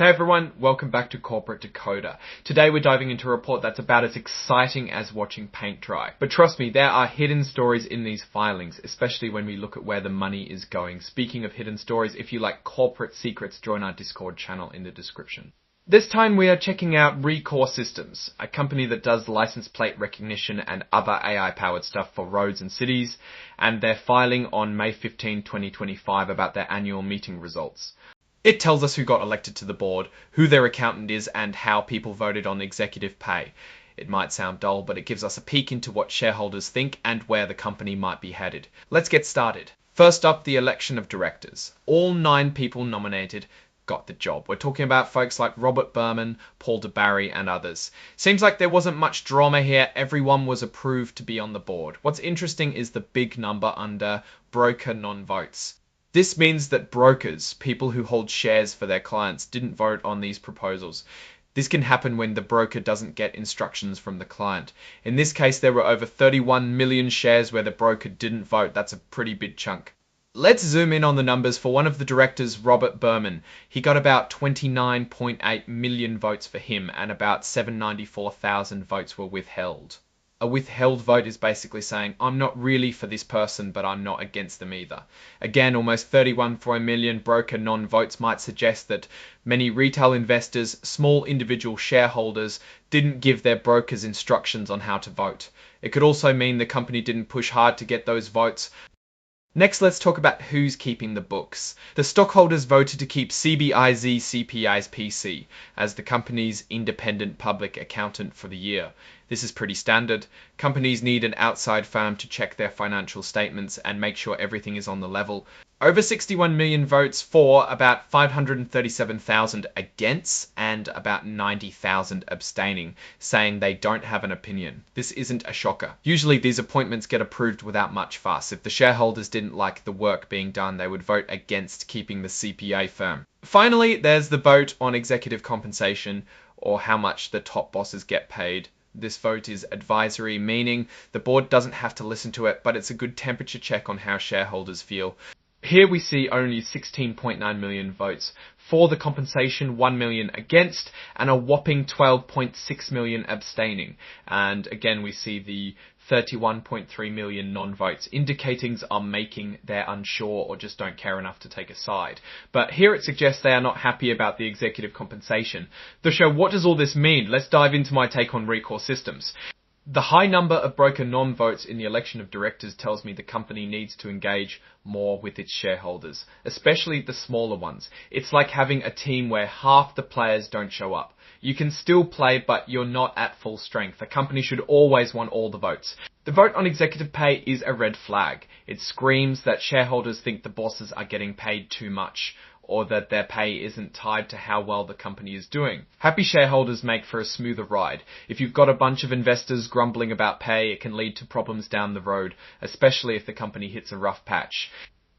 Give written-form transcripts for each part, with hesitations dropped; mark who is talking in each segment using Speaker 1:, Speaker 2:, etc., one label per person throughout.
Speaker 1: Hey everyone, welcome back to Corporate Decoder. Today we're diving into a report that's about as exciting as watching paint dry. But trust me, there are hidden stories in these filings, especially when we look at where the money is going. Speaking of hidden stories, if you like corporate secrets, join our Discord channel in the description. This time we are checking out Rekor Systems, a company that does license plate recognition and other AI-powered stuff for roads and cities, and they're filing on May 15, 2025 about their annual meeting results. It tells us who got elected to the board, who their accountant is, and how people voted on executive pay. It might sound dull, but it gives us a peek into what shareholders think and where the company might be headed. Let's get started. First up, the election of directors. All 9 people nominated got the job. We're talking about folks like Robert Berman, Paul DeBarry, and others. Seems like there wasn't much drama here. Everyone was approved to be on the board. What's interesting is the big number under broker non-votes. This means that brokers, people who hold shares for their clients, didn't vote on these proposals. This can happen when the broker doesn't get instructions from the client. In this case, there were over 31 million shares where the broker didn't vote. That's a pretty big chunk. Let's zoom in on the numbers for one of the directors, Robert Berman. He got about 29.8 million votes for him, and about 794,000 votes were withheld. A withheld vote is basically saying, I'm not really for this person, but I'm not against them either. Again, almost 31 for a million broker non-votes might suggest that many retail investors, small individual shareholders, didn't give their brokers instructions on how to vote. It could also mean the company didn't push hard to get those votes. Next, let's talk about who's keeping the books. The stockholders voted to keep CBIZ CPAs PC as the company's independent public accountant for the year. This is pretty standard. Companies need an outside firm to check their financial statements and make sure everything is on the level. Over 61 million votes for, about 537,000 against, and about 90,000 abstaining, saying they don't have an opinion. This isn't a shocker. Usually these appointments get approved without much fuss. If the shareholders didn't like the work being done, they would vote against keeping the CPA firm. Finally, there's the vote on executive compensation, or how much the top bosses get paid. This vote is advisory, meaning the board doesn't have to listen to it, but it's a good temperature check on how shareholders feel. Here we see only 16.9 million votes for the compensation, 1 million against, and a whopping 12.6 million abstaining. And again, we see the 31.3 million non-votes, indicating are making they're unsure or just don't care enough to take a side. But here it suggests they are not happy about the executive compensation. So what does all this mean? Let's dive into my take on Rekor Systems. The high number of broker non-votes in the election of directors tells me the company needs to engage more with its shareholders, especially the smaller ones. It's like having a team where half the players don't show up. You can still play, but you're not at full strength. A company should always want all the votes. The vote on executive pay is a red flag. It screams that shareholders think the bosses are getting paid too much, or that their pay isn't tied to how well the company is doing. Happy shareholders make for a smoother ride. If you've got a bunch of investors grumbling about pay, it can lead to problems down the road, especially if the company hits a rough patch.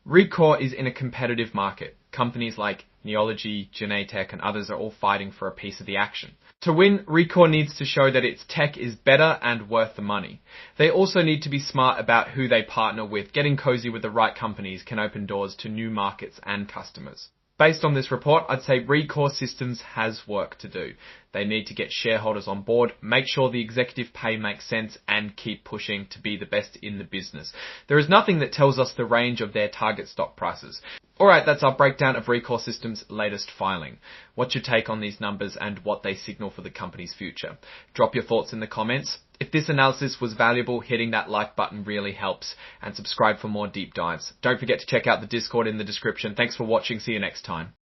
Speaker 1: Rekor is in a competitive market. Companies like Neology, Genetech, and others are all fighting for a piece of the action. To win, Rekor needs to show that its tech is better and worth the money. They also need to be smart about who they partner with. Getting cozy with the right companies can open doors to new markets and customers. Based on this report, I'd say Rekor Systems has work to do. They need to get shareholders on board, make sure the executive pay makes sense, and keep pushing to be the best in the business. There is nothing that tells us the range of their target stock prices. Alright, that's our breakdown of Rekor Systems' latest filing. What's your take on these numbers and what they signal for the company's future? Drop your thoughts in the comments. If this analysis was valuable, hitting that like button really helps, and subscribe for more deep dives. Don't forget to check out the Discord in the description. Thanks for watching. See you next time.